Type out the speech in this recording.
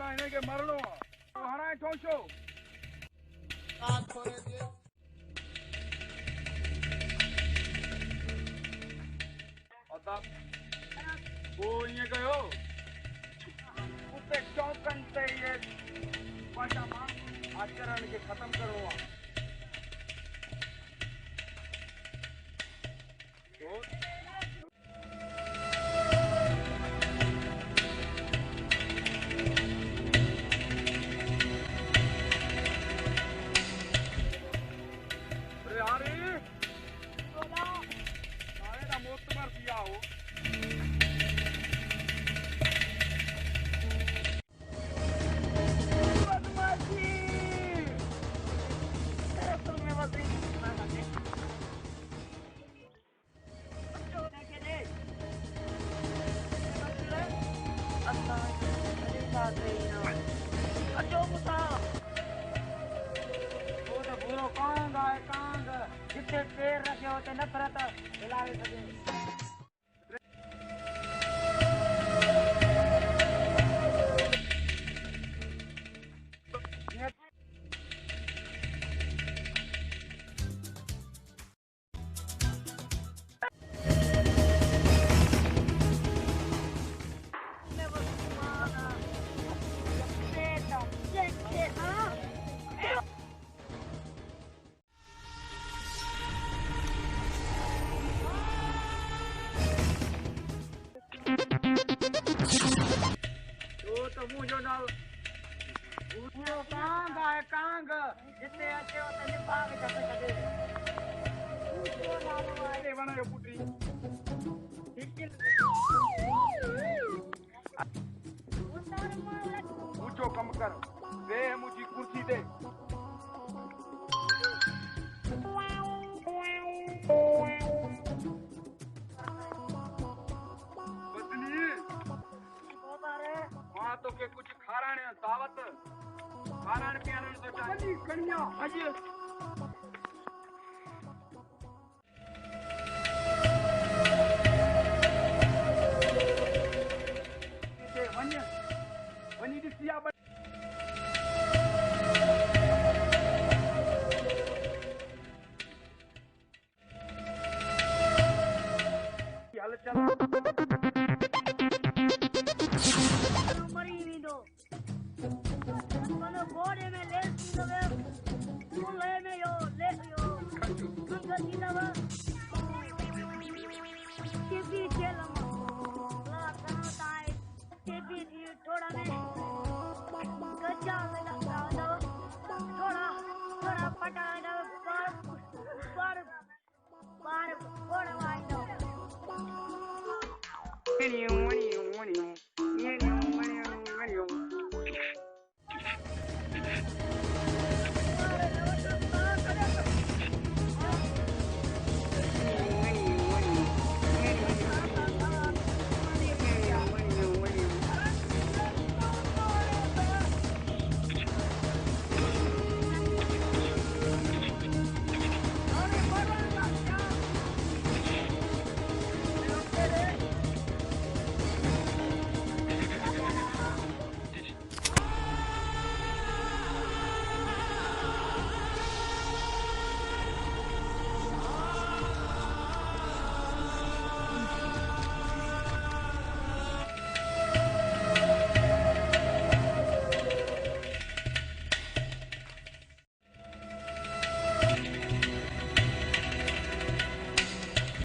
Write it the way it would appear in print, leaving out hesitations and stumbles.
ना इन्हें के मरनो तो हराए ठोशो आग छोड़े दिए और तब वो ये गयो उसे चौकन से ये पाचा मार आचरण के खत्म करो तो जितने पैर रखे होते नफरत हिला सके कांग जितने अच्छे होते हैं भाग जाते कदे पूछो नालो आए बनायो पुत्री पूछो कम कर दे मुझी कुर्सी दे बदली वहाँ तो के कुछ खाराने दावत खारान पियान तो चाहिए कन्या अजय ये वन्य दिसिया हाल चल मरी नहीं दो घोड़े में ले ले में यो अंकल जी ना टीवी चलम ला करता है टीवी थी थोड़ा में गजा में लगा दो थोड़ा पटा दो बार घोड़वाई दो Many